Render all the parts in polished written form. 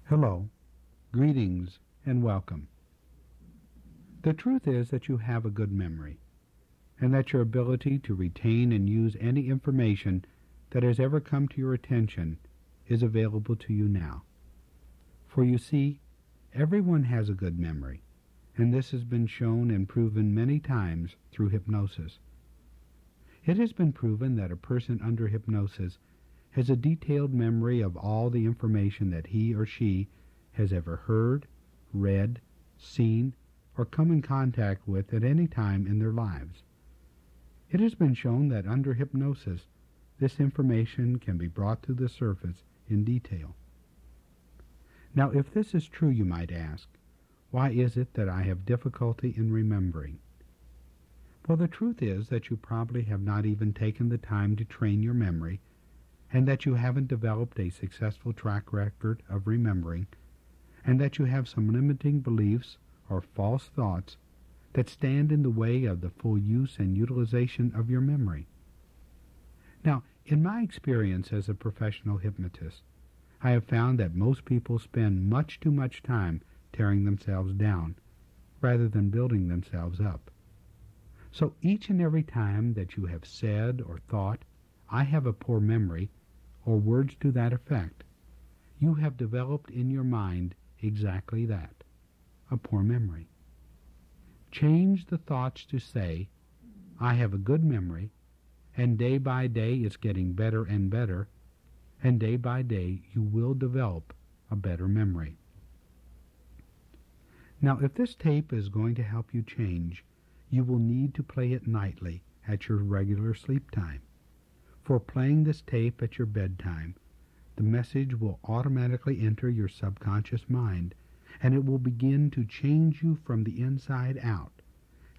Hello, greetings, and welcome. The truth is that you have a good memory, and that your ability to retain and use any information that has ever come to your attention is available to you now. For you see, everyone has a good memory, and this has been shown and proven many times through hypnosis. It has been proven that a person under hypnosis has a detailed memory of all the information that he or she has ever heard, read, seen, or come in contact with at any time in their lives. It has been shown that under hypnosis, this information can be brought to the surface in detail. Now, if this is true, you might ask, why is it that I have difficulty in remembering? Well, the truth is that you probably have not even taken the time to train your memory, and that you haven't developed a successful track record of remembering, and that you have some limiting beliefs or false thoughts that stand in the way of the full use and utilization of your memory. Now, in my experience as a professional hypnotist, I have found that most people spend much too much time tearing themselves down rather than building themselves up. So each and every time that you have said or thought, "I have a poor memory," or words to that effect, you have developed in your mind exactly that, a poor memory. Change the thoughts to say, "I have a good memory, and day by day it's getting better and better, and day by day you will develop a better memory." Now, if this tape is going to help you change, you will need to play it nightly at your regular sleep time. For playing this tape at your bedtime, the message will automatically enter your subconscious mind, and it will begin to change you from the inside out,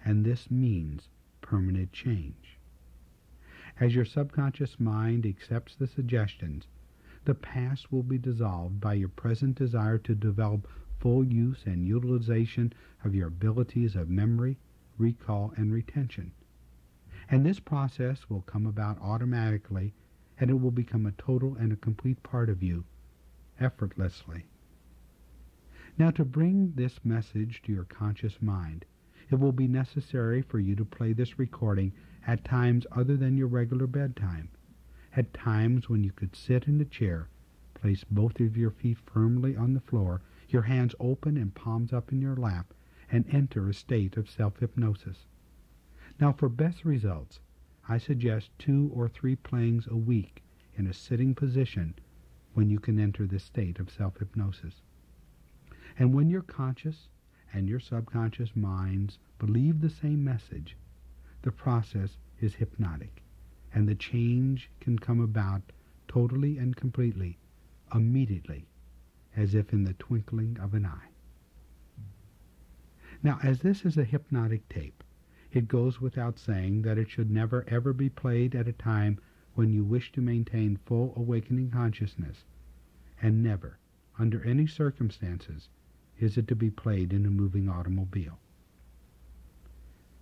and this means permanent change. As your subconscious mind accepts the suggestions, the past will be dissolved by your present desire to develop full use and utilization of your abilities of memory, recall, and retention. And this process will come about automatically, and it will become a total and a complete part of you, effortlessly. Now, to bring this message to your conscious mind, it will be necessary for you to play this recording at times other than your regular bedtime, at times when you could sit in a chair, place both of your feet firmly on the floor, your hands open and palms up in your lap, and enter a state of self-hypnosis. Now, for best results, I suggest 2 or 3 playings a week in a sitting position when you can enter this state of self-hypnosis. And when your conscious and your subconscious minds believe the same message, the process is hypnotic, and the change can come about totally and completely, immediately, as if in the twinkling of an eye. Now, as this is a hypnotic tape, it goes without saying that it should never ever be played at a time when you wish to maintain full awakening consciousness, and never, under any circumstances, is it to be played in a moving automobile.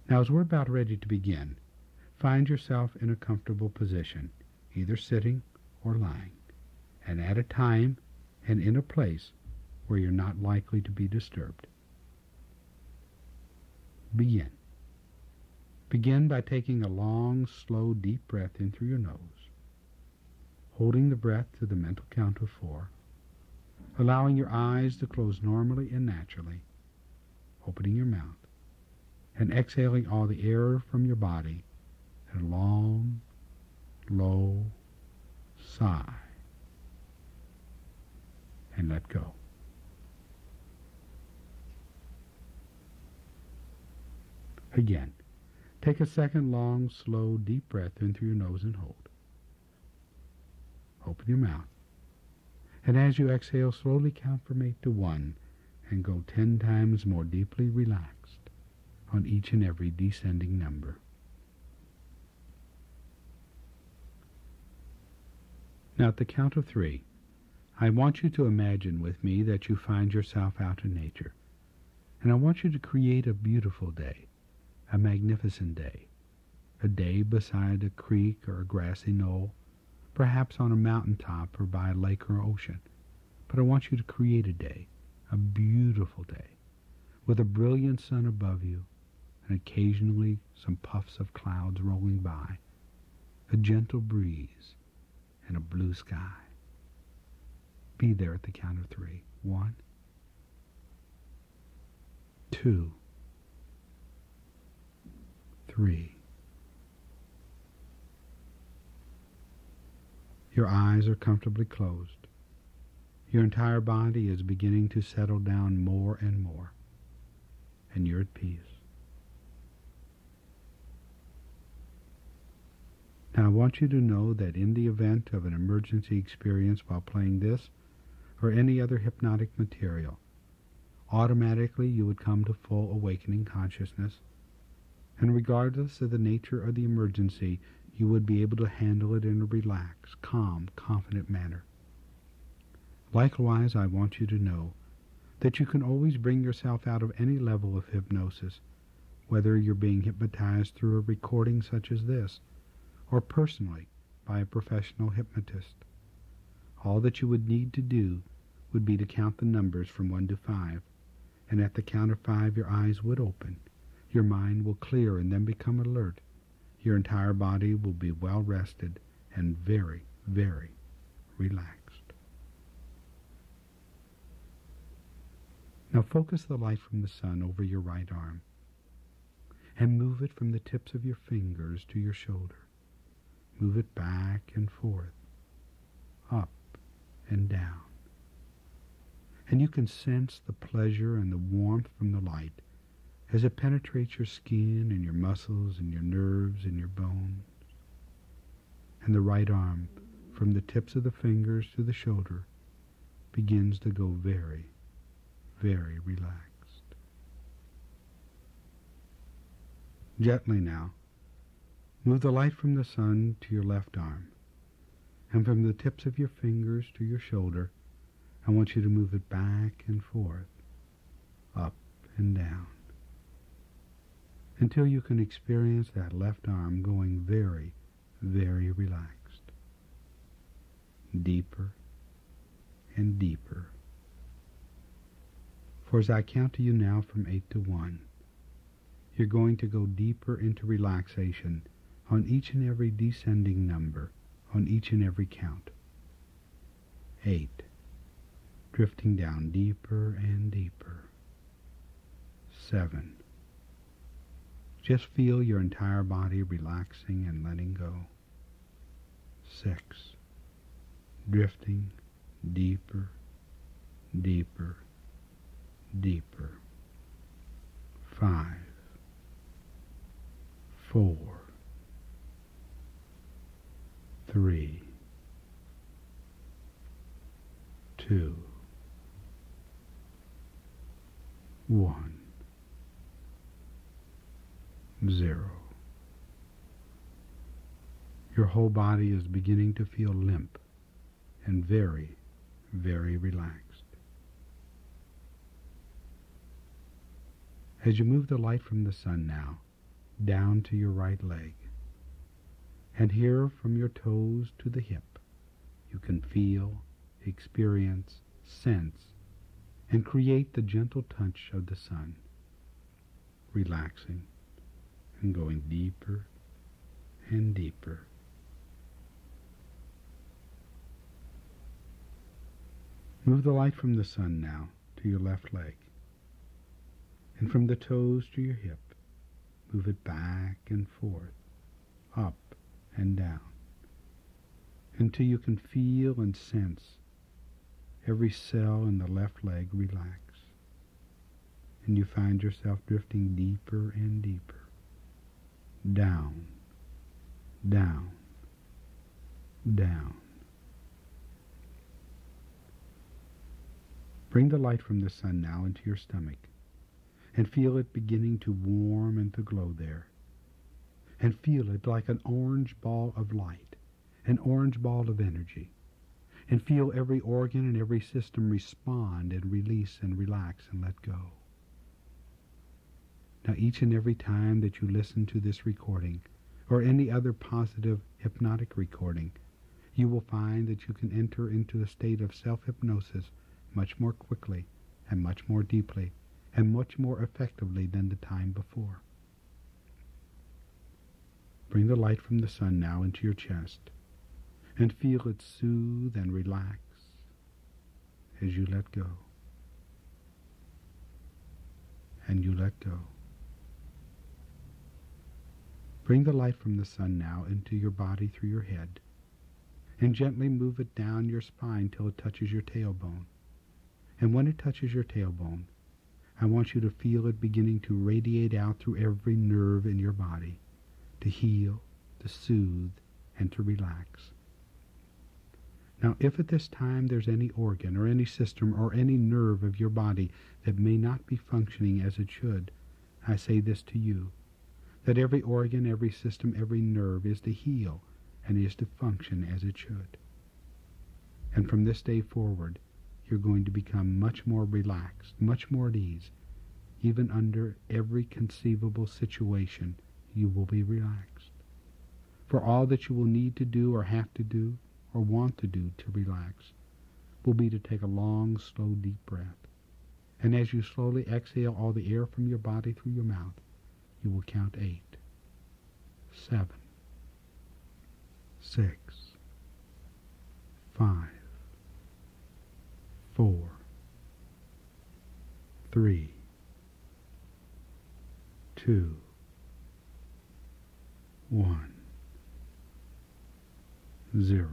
Now, as we're about ready to begin, find yourself in a comfortable position, either sitting or lying, and at a time and in a place where you're not likely to be disturbed. Begin. Begin by taking a long, slow, deep breath in through your nose, holding the breath to the mental count of 4, allowing your eyes to close normally and naturally, opening your mouth, and exhaling all the air from your body in a long, low sigh, and let go. Again. Take a second long, slow, deep breath in through your nose and hold. Open your mouth. And as you exhale, slowly count from 8 to 1 and go 10 times more deeply relaxed on each and every descending number. Now, at the count of 3, I want you to imagine with me that you find yourself out in nature. And I want you to create a beautiful day. A magnificent day, a day beside a creek or a grassy knoll, perhaps on a mountaintop or by a lake or ocean, But I want you to create a day, a beautiful day, with a brilliant sun above you, and occasionally some puffs of clouds rolling by, a gentle breeze, and a blue sky. Be there at the count of 3. 1, 2, 3. Your eyes are comfortably closed. Your entire body is beginning to settle down more and more, and you're at peace. Now I want you to know that in the event of an emergency experience while playing this or any other hypnotic material, automatically you would come to full awakening consciousness, and regardless of the nature of the emergency, you would be able to handle it in a relaxed, calm, confident manner. Likewise, I want you to know that you can always bring yourself out of any level of hypnosis, whether you're being hypnotized through a recording such as this, or personally by a professional hypnotist. All that you would need to do would be to count the numbers from 1 to 5, and at the count of 5 your eyes would open, your mind will clear and then become alert. Your entire body will be well rested and very, very relaxed. Now focus the light from the sun over your right arm and move it from the tips of your fingers to your shoulder. Move it back and forth, up and down. And you can sense the pleasure and the warmth from the light as it penetrates your skin and your muscles and your nerves and your bones. And the right arm, from the tips of the fingers to the shoulder, begins to go very, very relaxed. Gently now, move the light from the sun to your left arm, and from the tips of your fingers to your shoulder, I want you to move it back and forth, up and down, until you can experience that left arm going very, very relaxed, deeper and deeper. For as I count to you now from 8 to 1, you're going to go deeper into relaxation on each and every descending number, on each and every count. 8, drifting down deeper and deeper. 7, just feel your entire body relaxing and letting go. 6, drifting deeper, deeper, deeper. 5, 4, 3, 2, 1, 0. Your whole body is beginning to feel limp and very, very relaxed. As you move the light from the sun now down to your right leg, and here from your toes to the hip, you can feel, experience, sense, and create the gentle touch of the sun, relaxing and going deeper and deeper. Move the light from the sun now to your left leg, and from the toes to your hip, move it back and forth, up and down, until you can feel and sense every cell in the left leg relax, and you find yourself drifting deeper and deeper, down, down, down. Bring the light from the sun now into your stomach, and feel it beginning to warm and to glow there. And feel it like an orange ball of light, an orange ball of energy. And feel every organ and every system respond and release and relax and let go. Now each and every time that you listen to this recording, or any other positive hypnotic recording, You will find that you can enter into a state of self-hypnosis much more quickly and much more deeply and much more effectively than the time before. Bring the light from the sun now into your chest and feel it soothe and relax as you let go. And you let go. Bring the light from the sun now into your body through your head and gently move it down your spine till it touches your tailbone. And when it touches your tailbone, I want you to feel it beginning to radiate out through every nerve in your body, to heal, to soothe, and to relax. Now, if at this time there's any organ or any system or any nerve of your body that may not be functioning as it should, I say this to you, that every organ, every system, every nerve is to heal and is to function as it should. And from this day forward, you're going to become much more relaxed, much more at ease. Even under every conceivable situation, you will be relaxed. For all that you will need to do or have to do or want to do to relax will be to take a long, slow, deep breath. And as you slowly exhale all the air from your body through your mouth, you will count 8, 7, 6, 5, 4, 3, 2, 1, 0.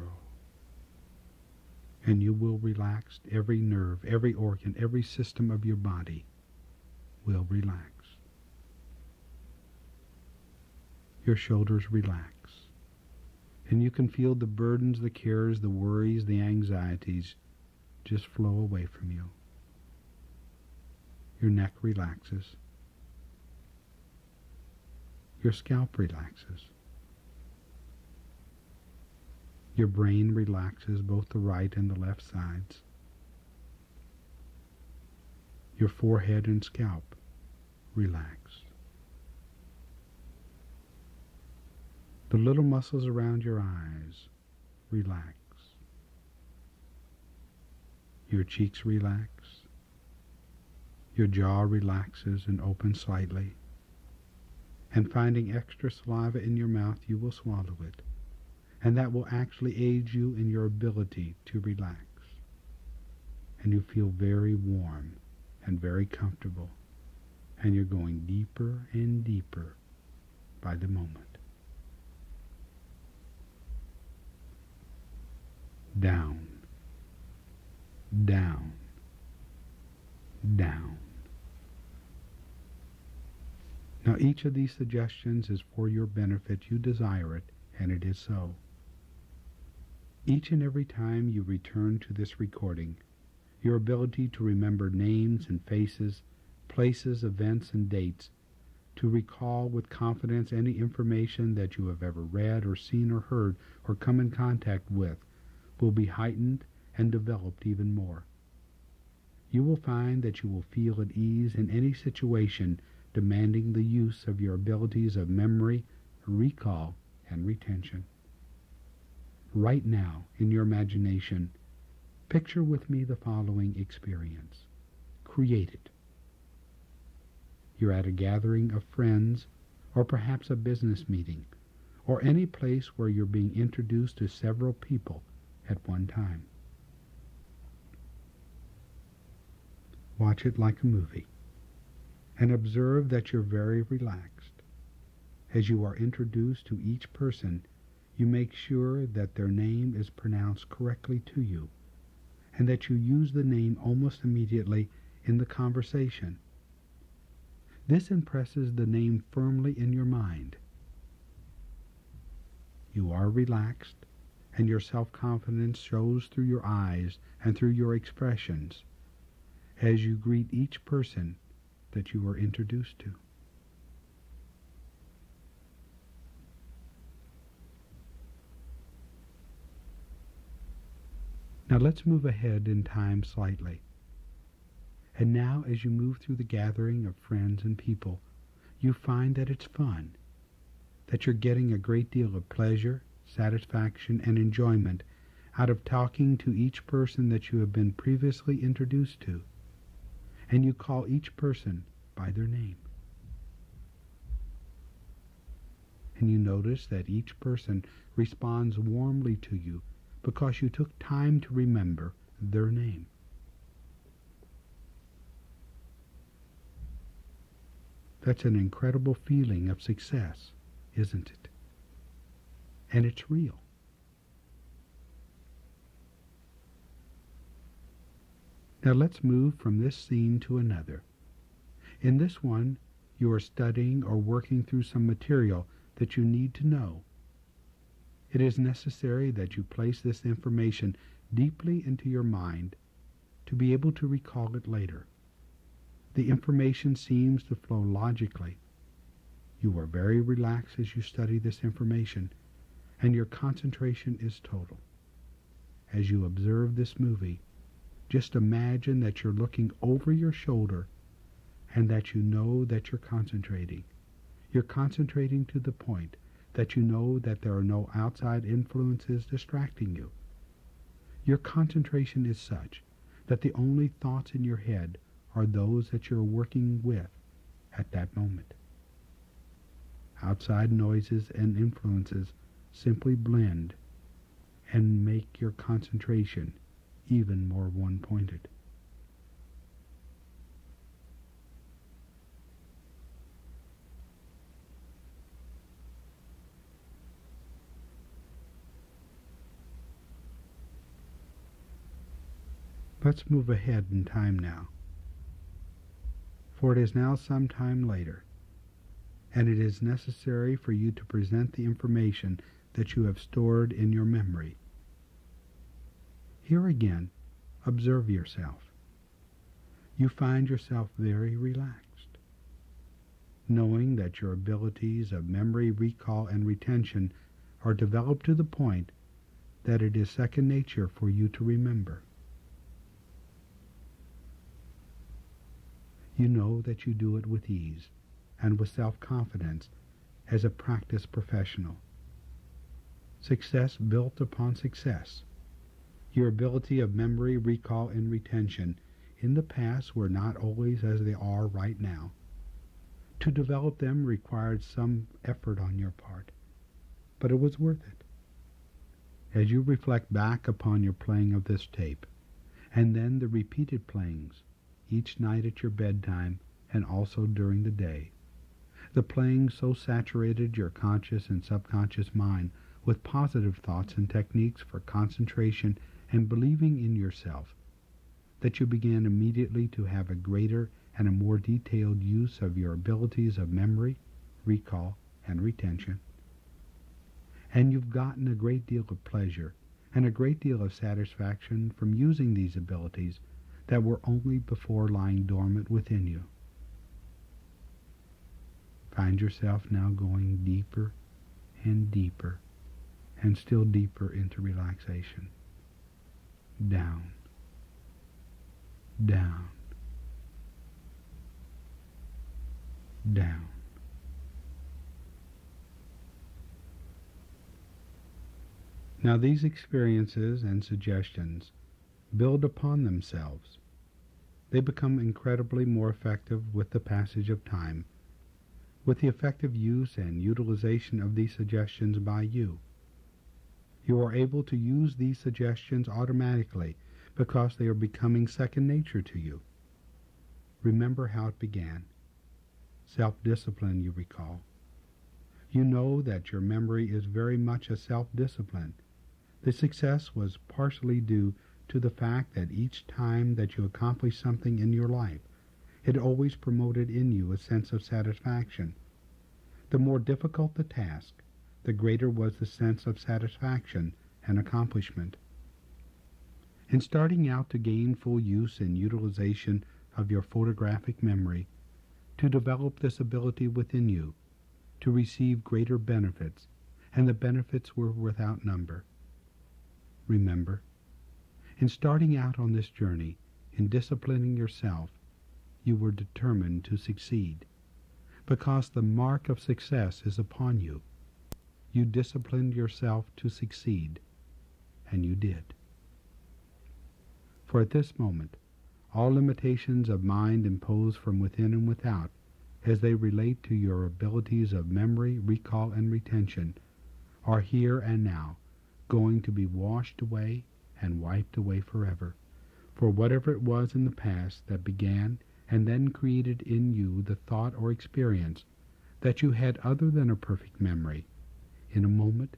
And you will relax every nerve, every organ, every system of your body will relax. Your shoulders relax. And you can feel the burdens, the cares, the worries, the anxieties just flow away from you. Your neck relaxes. Your scalp relaxes. Your brain relaxes, both the right and the left sides. Your forehead and scalp relax. The little muscles around your eyes relax. Your cheeks relax. Your jaw relaxes and opens slightly. And finding extra saliva in your mouth, you will swallow it. And that will actually aid you in your ability to relax. And you feel very warm and very comfortable. And you're going deeper and deeper by the moment. Down, down, down. Now each of these suggestions is for your benefit. You desire it, and it is so. Each and every time you return to this recording, your ability to remember names and faces, places, events, and dates, to recall with confidence any information that you have ever read or seen or heard or come in contact with, will be heightened and developed even more. You will find that you will feel at ease in any situation demanding the use of your abilities of memory, recall, and retention. Right now, in your imagination, picture with me the following experience. Create it. You're at a gathering of friends, or perhaps a business meeting, or any place where you're being introduced to several people at one time. Watch it like a movie, and observe that you're very relaxed. As you are introduced to each person, you make sure that their name is pronounced correctly to you, and that you use the name almost immediately in the conversation. This impresses the name firmly in your mind. You are relaxed, and your self-confidence shows through your eyes and through your expressions as you greet each person that you are introduced to. Now let's move ahead in time slightly. And now as you move through the gathering of friends and people, you find that it's fun, that you're getting a great deal of pleasure, satisfaction, and enjoyment out of talking to each person that you have been previously introduced to, and you call each person by their name. And you notice that each person responds warmly to you because you took time to remember their name. That's an incredible feeling of success, isn't it? And it's real. Now let's move from this scene to another. In this one, you are studying or working through some material that you need to know. It is necessary that you place this information deeply into your mind to be able to recall it later. The information seems to flow logically. You are very relaxed as you study this information, and your concentration is total. As you observe this movie, just imagine that you're looking over your shoulder and that you know that you're concentrating. You're concentrating to the point that you know that there are no outside influences distracting you. Your concentration is such that the only thoughts in your head are those that you're working with at that moment. Outside noises and influences simply blend and make your concentration even more one-pointed. Let's move ahead in time now, for it is now some time later, and it is necessary for you to present the information that you have stored in your memory. Here again, observe yourself. You find yourself very relaxed, knowing that your abilities of memory, recall, and retention are developed to the point that it is second nature for you to remember. You know that you do it with ease and with self-confidence as a practiced professional. Success built upon success. Your ability of memory, recall, and retention in the past were not always as they are right now. To develop them required some effort on your part, but it was worth it. As you reflect back upon your playing of this tape, and then the repeated playings, each night at your bedtime and also during the day, the playing so saturated your conscious and subconscious mind with positive thoughts and techniques for concentration and believing in yourself, that you began immediately to have a greater and a more detailed use of your abilities of memory, recall, and retention. And you've gotten a great deal of pleasure and a great deal of satisfaction from using these abilities that were only before lying dormant within you. Find yourself now going deeper and deeper and still deeper into relaxation. Down, down, down. Now these experiences and suggestions build upon themselves. They become incredibly more effective with the passage of time, with the effective use and utilization of these suggestions by you. You are able to use these suggestions automatically because they are becoming second nature to you. Remember how it began. Self-discipline, you recall. You know that your memory is very much a self-discipline. The success was partially due to the fact that each time that you accomplished something in your life, it always promoted in you a sense of satisfaction. The more difficult the task, the greater was the sense of satisfaction and accomplishment. In starting out to gain full use and utilization of your photographic memory, to develop this ability within you, to receive greater benefits, and the benefits were without number. Remember, in starting out on this journey, in disciplining yourself, you were determined to succeed, because the mark of success is upon you. You disciplined yourself to succeed, and you did. For at this moment, all limitations of mind imposed from within and without, as they relate to your abilities of memory, recall, and retention, are here and now going to be washed away and wiped away forever. For whatever it was in the past that began and then created in you the thought or experience that you had other than a perfect memory, in a moment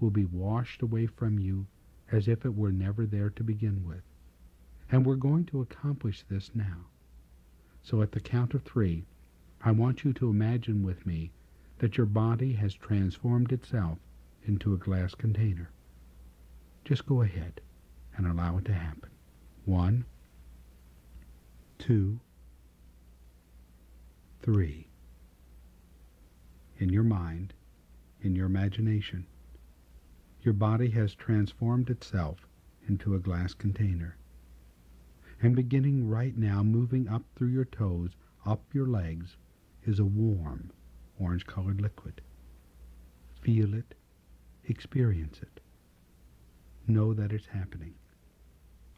will be washed away from you as if it were never there to begin with. And we're going to accomplish this now. So at the count of 3, I want you to imagine with me that your body has transformed itself into a glass container. Just go ahead and allow it to happen. 1, 2, 3. In your mind, in your imagination, your body has transformed itself into a glass container. And beginning right now, moving up through your toes, up your legs, is a warm, orange-colored liquid. Feel it, experience it. Know that it's happening.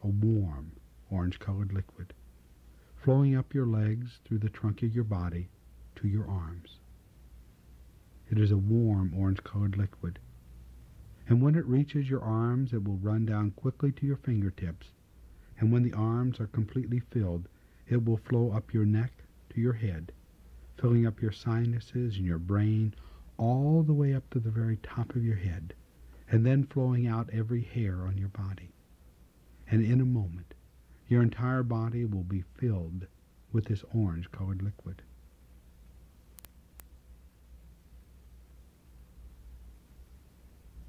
A warm, orange-colored liquid, flowing up your legs through the trunk of your body to your arms. It is a warm, orange-colored liquid. And when it reaches your arms, it will run down quickly to your fingertips. And when the arms are completely filled, it will flow up your neck to your head, filling up your sinuses and your brain all the way up to the very top of your head, and then flowing out every hair on your body. And in a moment, your entire body will be filled with this orange-colored liquid.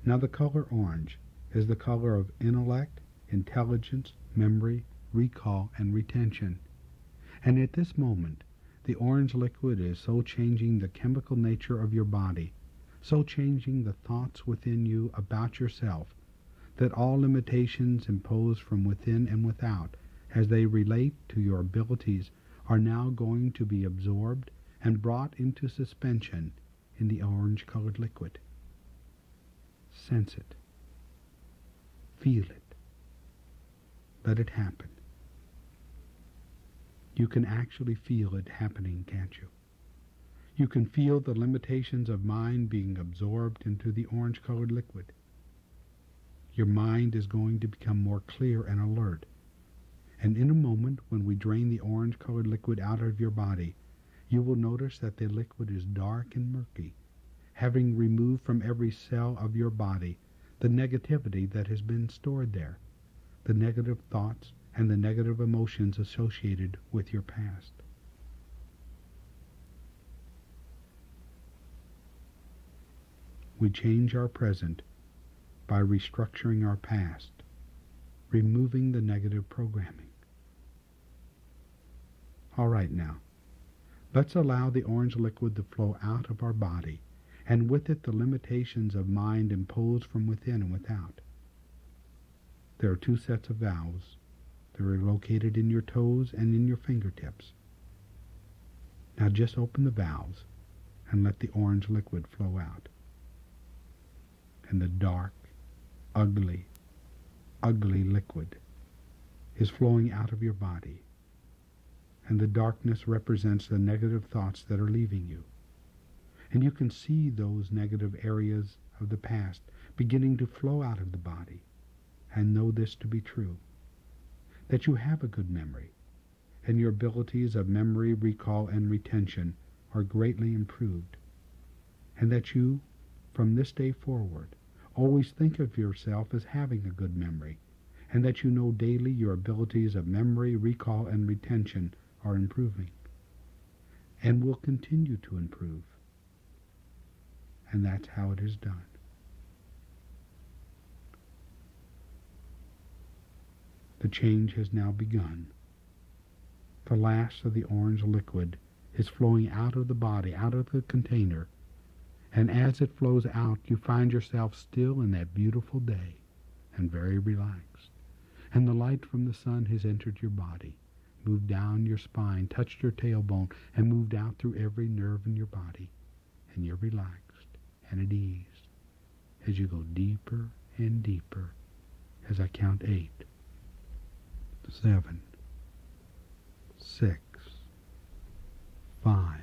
Now the color orange is the color of intellect, intelligence, memory, recall, and retention. And at this moment, the orange liquid is so changing the chemical nature of your body, so changing the thoughts within you about yourself, that all limitations imposed from within and without, as they relate to your abilities, are now going to be absorbed and brought into suspension in the orange-colored liquid. Sense it. Feel it. Let it happen. You can actually feel it happening, can't you? You can feel the limitations of mind being absorbed into the orange-colored liquid. Your mind is going to become more clear and alert. And in a moment, when we drain the orange-colored liquid out of your body, you will notice that the liquid is dark and murky, having removed from every cell of your body the negativity that has been stored there, the negative thoughts and the negative emotions associated with your past. We change our present by restructuring our past, removing the negative programming. All right now, let's allow the orange liquid to flow out of our body, and with it the limitations of mind imposed from within and without. There are 2 sets of valves. They are located in your toes and in your fingertips. Now just open the valves and let the orange liquid flow out. And the dark, ugly, ugly liquid is flowing out of your body. And the darkness represents the negative thoughts that are leaving you. And you can see those negative areas of the past beginning to flow out of the body. And know this to be true, that you have a good memory, and your abilities of memory, recall, and retention are greatly improved, and that you, from this day forward, always think of yourself as having a good memory, and that you know daily your abilities of memory, recall, and retention are improving, and will continue to improve. And that's how it is done. The change has now begun. The last of the orange liquid is flowing out of the body, out of the container, and as it flows out, you find yourself still in that beautiful day and very relaxed. And the light from the sun has entered your body, moved down your spine, touched your tailbone, and moved out through every nerve in your body, and you're relaxed and at ease as you go deeper and deeper as I count 8, 7, 6, 5,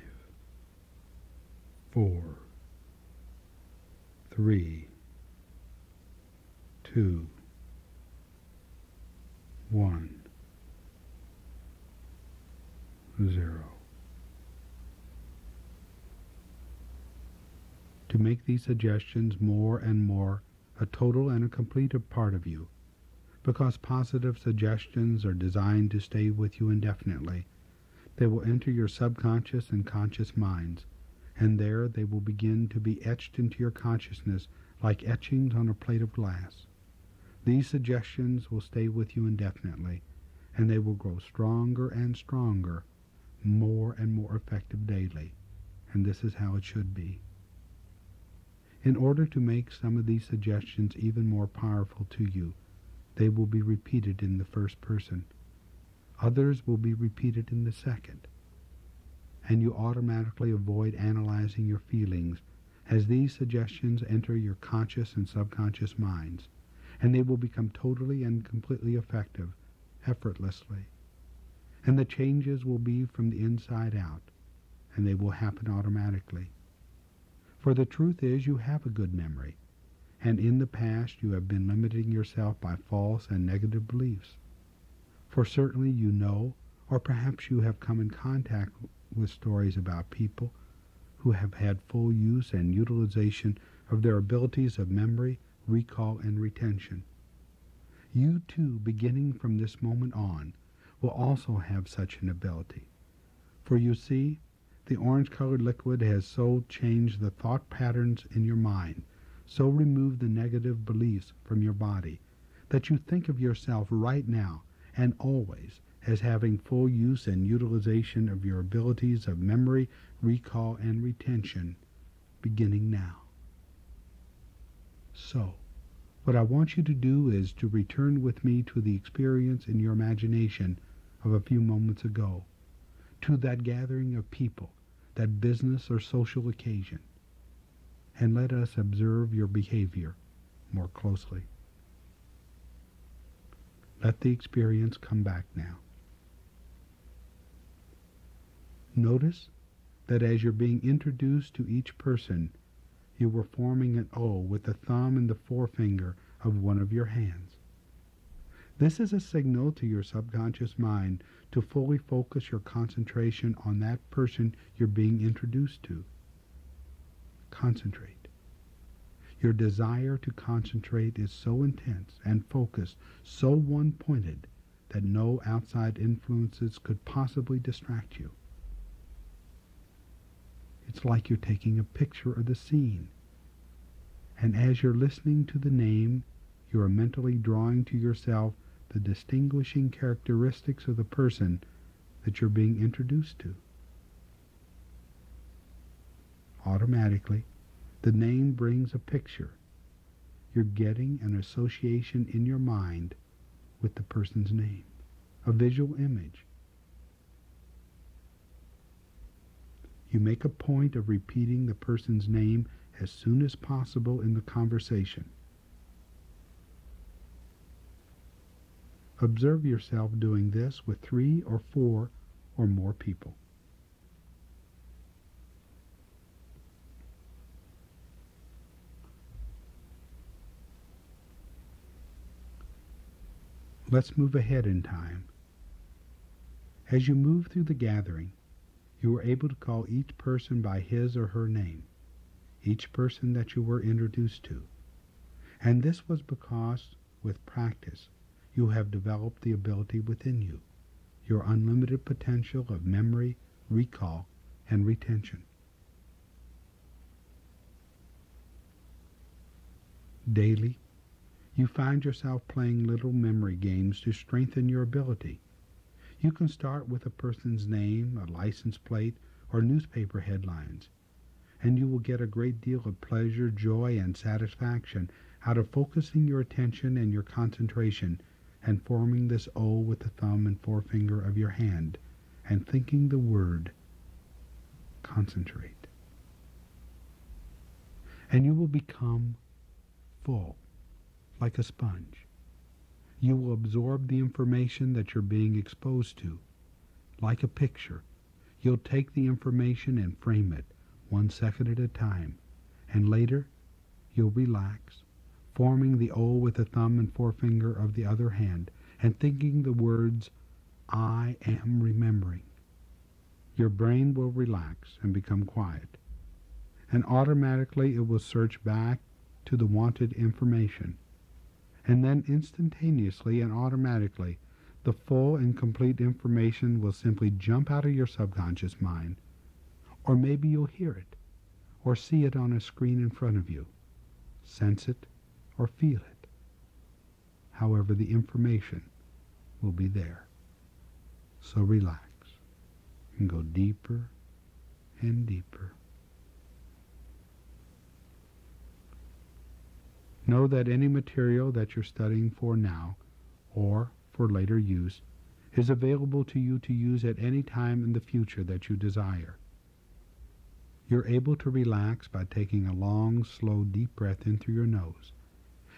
4, 3, 2, 1, 0. To make these suggestions more and more a total and a complete part of you, because positive suggestions are designed to stay with you indefinitely. They will enter your subconscious and conscious minds, and there they will begin to be etched into your consciousness like etchings on a plate of glass. These suggestions will stay with you indefinitely, and they will grow stronger and stronger, more and more effective daily, and this is how it should be. In order to make some of these suggestions even more powerful to you, they will be repeated in the first person. Others will be repeated in the second. And you automatically avoid analyzing your feelings as these suggestions enter your conscious and subconscious minds, and they will become totally and completely effective, effortlessly. And the changes will be from the inside out, and they will happen automatically. For the truth is, you have a good memory, and in the past you have been limiting yourself by false and negative beliefs. For certainly you know, or perhaps you have come in contact with stories about people who have had full use and utilization of their abilities of memory, recall, and retention. You too, beginning from this moment on, will also have such an ability. For you see, the orange-colored liquid has so changed the thought patterns in your mind, so removed the negative beliefs from your body, that you think of yourself right now and always as having full use and utilization of your abilities of memory, recall, and retention, beginning now. So, what I want you to do is to return with me to the experience in your imagination of a few moments ago, to that gathering of people, that business or social occasion, and let us observe your behavior more closely. Let the experience come back now. Notice that as you're being introduced to each person, you were forming an O with the thumb and the forefinger of one of your hands. This is a signal to your subconscious mind to fully focus your concentration on that person you're being introduced to. Concentrate. Your desire to concentrate is so intense and focused, so one-pointed, that no outside influences could possibly distract you. It's like you're taking a picture of the scene. And as you're listening to the name, you are mentally drawing to yourself the distinguishing characteristics of the person that you're being introduced to. Automatically, the name brings a picture. You're getting an association in your mind with the person's name, a visual image. You make a point of repeating the person's name as soon as possible in the conversation. Observe yourself doing this with 3 or 4 or more people. Let's move ahead in time. As you move through the gathering, you were able to call each person by his or her name, each person that you were introduced to. And this was because, with practice, you have developed the ability within you, your unlimited potential of memory, recall, and retention. Daily, you find yourself playing little memory games to strengthen your ability. You can start with a person's name, a license plate, or newspaper headlines, and you will get a great deal of pleasure, joy, and satisfaction out of focusing your attention and your concentration and forming this O with the thumb and forefinger of your hand and thinking the word concentrate. And you will become full, like a sponge. You will absorb the information that you're being exposed to. Like a picture, you'll take the information and frame it 1 second at a time, and later you'll relax, forming the O with the thumb and forefinger of the other hand, and thinking the words, "I am remembering." Your brain will relax and become quiet, and automatically it will search back to the wanted information, and then instantaneously and automatically the full and complete information will simply jump out of your subconscious mind, or maybe you'll hear it, or see it on a screen in front of you, sense it, or feel it. However, the information will be there. So relax and go deeper and deeper. Know that any material that you're studying for now, or for later use, is available to you to use at any time in the future that you desire. You're able to relax by taking a long, slow, deep breath in through your nose,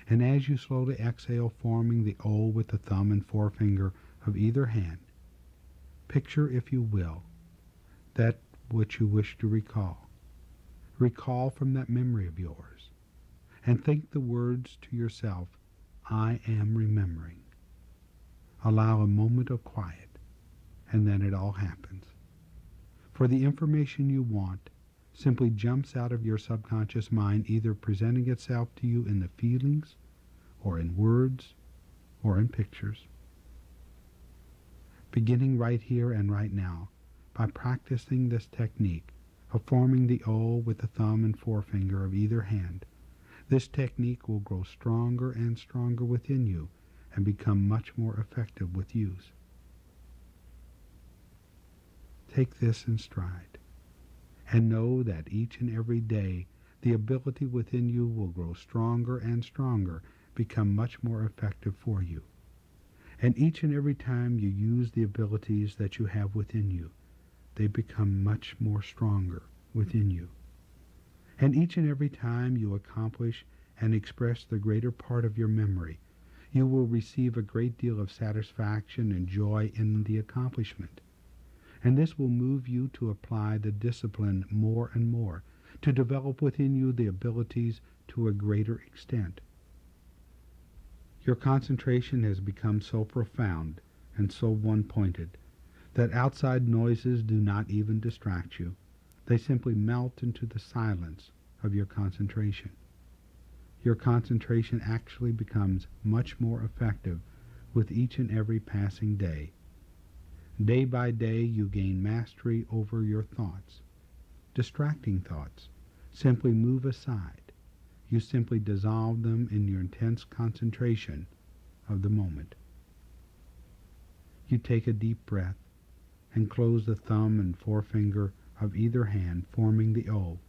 and as you slowly exhale, forming the O with the thumb and forefinger of either hand, picture, if you will, that which you wish to recall. Recall from that memory of yours, and think the words to yourself, "I am remembering." Allow a moment of quiet, and then it all happens. For the information you want simply jumps out of your subconscious mind, either presenting itself to you in the feelings, or in words, or in pictures. Beginning right here and right now, by practicing this technique of forming the O with the thumb and forefinger of either hand, this technique will grow stronger and stronger within you and become much more effective with use. Take this in stride, and know that each and every day the ability within you will grow stronger and stronger, become much more effective for you. And each and every time you use the abilities that you have within you, they become much more stronger within you. And each and every time you accomplish and express the greater part of your memory, you will receive a great deal of satisfaction and joy in the accomplishment. And this will move you to apply the discipline more and more, to develop within you the abilities to a greater extent. Your concentration has become so profound and so one-pointed that outside noises do not even distract you. They simply melt into the silence of your concentration. Your concentration actually becomes much more effective with each and every passing day. Day by day you gain mastery over your thoughts. Distracting thoughts simply move aside. You simply dissolve them in your intense concentration of the moment. You take a deep breath and close the thumb and forefinger of either hand, forming the O,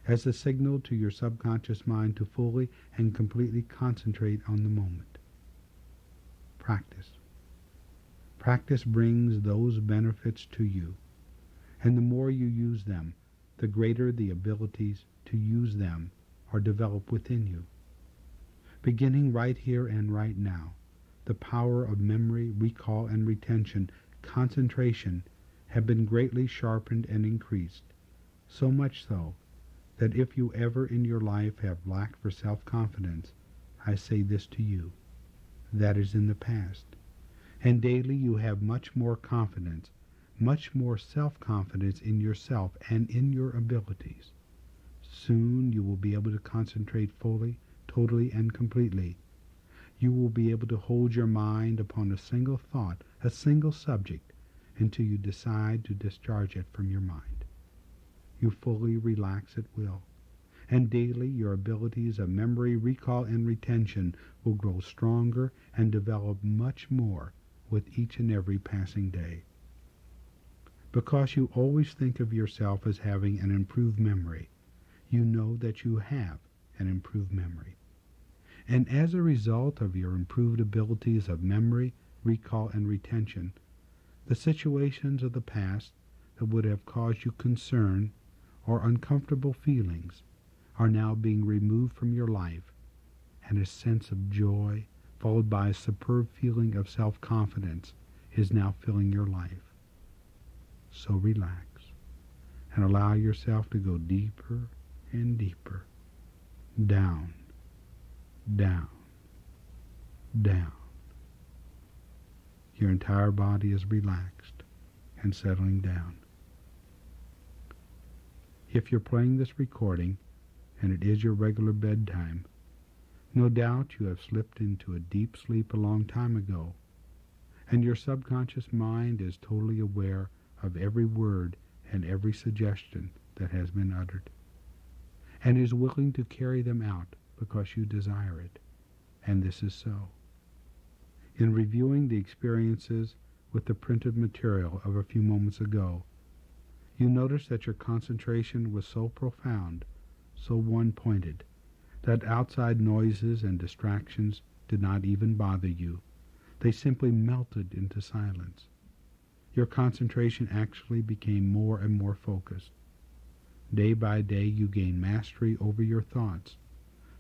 as a signal to your subconscious mind to fully and completely concentrate on the moment. Practice. Practice brings those benefits to you, and the more you use them, the greater the abilities to use them are developed within you. Beginning right here and right now, the power of memory, recall, and retention, concentration, have been greatly sharpened and increased, so much so that if you ever in your life have lacked for self-confidence, I say this to you: that is in the past. And daily you have much more confidence, much more self-confidence in yourself and in your abilities. Soon you will be able to concentrate fully, totally, and completely. You will be able to hold your mind upon a single thought, a single subject, until you decide to discharge it from your mind. You fully relax at will, and daily your abilities of memory, recall, and retention will grow stronger and develop much more with each and every passing day. Because you always think of yourself as having an improved memory, you know that you have an improved memory. And as a result of your improved abilities of memory, recall, and retention, the situations of the past that would have caused you concern or uncomfortable feelings are now being removed from your life, and a sense of joy, followed by a superb feeling of self-confidence, is now filling your life. So relax and allow yourself to go deeper and deeper, down, down, down. Your entire body is relaxed and settling down. If you're playing this recording and it is your regular bedtime, no doubt you have slipped into a deep sleep a long time ago, and your subconscious mind is totally aware of every word and every suggestion that has been uttered, and is willing to carry them out because you desire it, and this is so. In reviewing the experiences with the printed material of a few moments ago, you notice that your concentration was so profound, so one-pointed, that outside noises and distractions did not even bother you. They simply melted into silence. Your concentration actually became more and more focused. Day by day you gain mastery over your thoughts,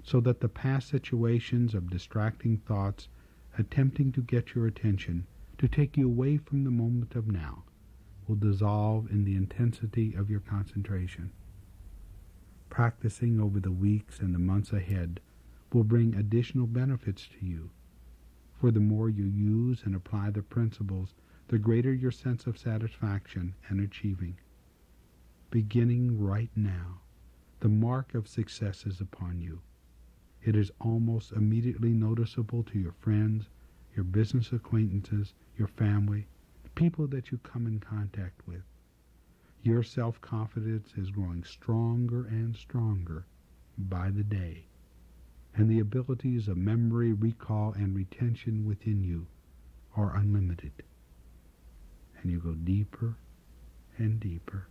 so that the past situations of distracting thoughts attempting to get your attention, to take you away from the moment of now, will dissolve in the intensity of your concentration. Practicing over the weeks and the months ahead will bring additional benefits to you, for the more you use and apply the principles, the greater your sense of satisfaction and achieving. Beginning right now, the mark of success is upon you. It is almost immediately noticeable to your friends, your business acquaintances, your family, the people that you come in contact with. Your self-confidence is growing stronger and stronger by the day, and the abilities of memory, recall, and retention within you are unlimited. And you go deeper and deeper.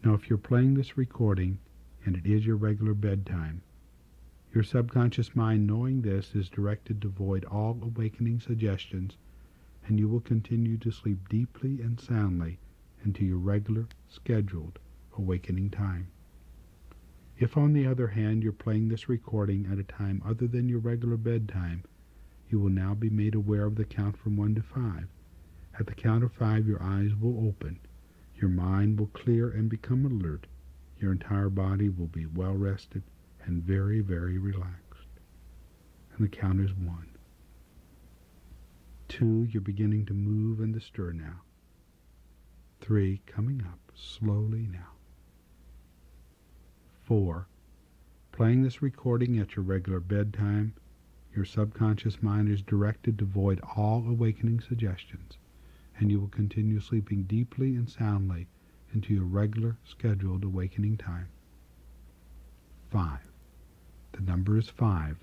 Now, if you're playing this recording and it is your regular bedtime, your subconscious mind, knowing this, is directed to avoid all awakening suggestions, and you will continue to sleep deeply and soundly into your regular, scheduled awakening time. If, on the other hand, you're playing this recording at a time other than your regular bedtime, you will now be made aware of the count from 1 to 5. At the count of 5, your eyes will open, your mind will clear and become alert, your entire body will be well rested and very, very relaxed. And the count is 1. 2, you're beginning to move and to stir now. 3, coming up slowly now. 4, playing this recording at your regular bedtime, your subconscious mind is directed to avoid all awakening suggestions, and you will continue sleeping deeply and soundly into your regular scheduled awakening time. 5, the number is 5.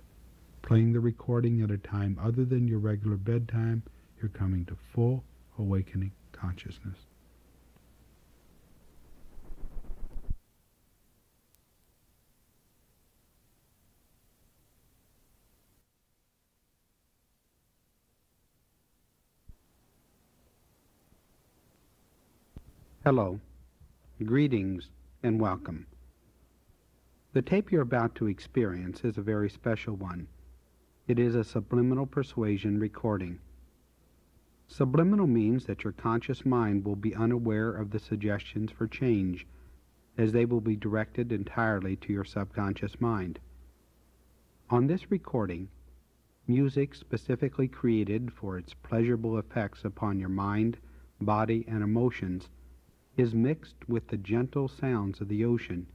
Playing the recording at a time other than your regular bedtime, you're coming to full awakening consciousness. Hello, greetings, and welcome. The tape you're about to experience is a very special one. It is a subliminal persuasion recording. Subliminal means that your conscious mind will be unaware of the suggestions for change, as they will be directed entirely to your subconscious mind. On this recording, music specifically created for its pleasurable effects upon your mind, body, and emotions is mixed with the gentle sounds of the ocean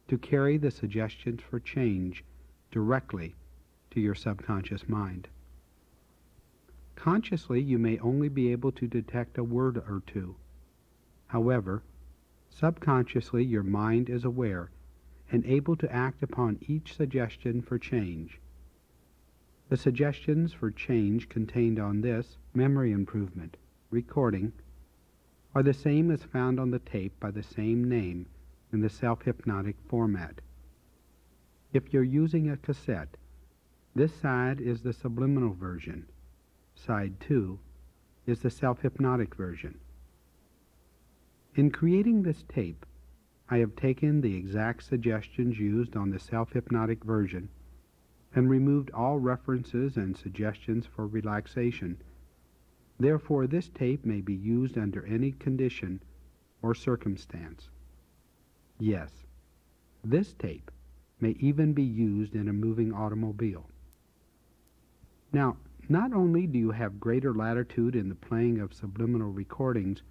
to carry the suggestions for change directly to your subconscious mind. Consciously, you may only be able to detect a word or two. However, subconsciously your mind is aware and able to act upon each suggestion for change. The suggestions for change contained on this memory improvement recording are the same as found on the tape by the same name in the self-hypnotic format. If you're using a cassette, this side is the subliminal version. Side 2 is the self-hypnotic version. In creating this tape, I have taken the exact suggestions used on the self-hypnotic version and removed all references and suggestions for relaxation. Therefore, this tape may be used under any condition or circumstance. Yes, this tape may even be used in a moving automobile. Now, not only do you have greater latitude in the playing of subliminal recordings,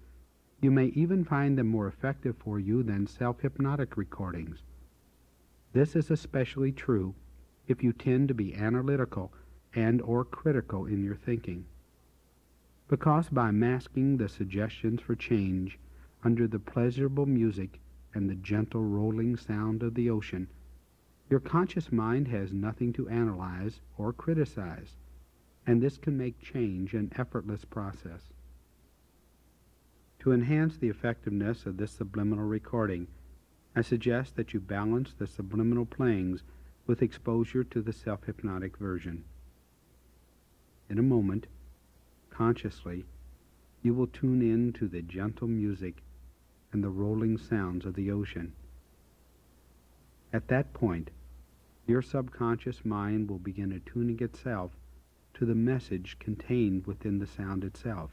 you may even find them more effective for you than self-hypnotic recordings. This is especially true if you tend to be analytical and or critical in your thinking. Because by masking the suggestions for change under the pleasurable music and the gentle rolling sound of the ocean, your conscious mind has nothing to analyze or criticize, and this can make change an effortless process. To enhance the effectiveness of this subliminal recording, I suggest that you balance the subliminal playings with exposure to the self-hypnotic version. In a moment, consciously, you will tune in to the gentle music and the rolling sounds of the ocean. At that point, your subconscious mind will begin attuning itself to the message contained within the sound itself.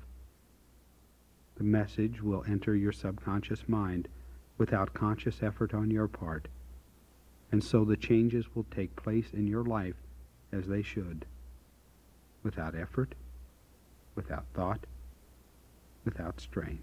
The message will enter your subconscious mind without conscious effort on your part, and so the changes will take place in your life as they should, without effort, without thought, without strain.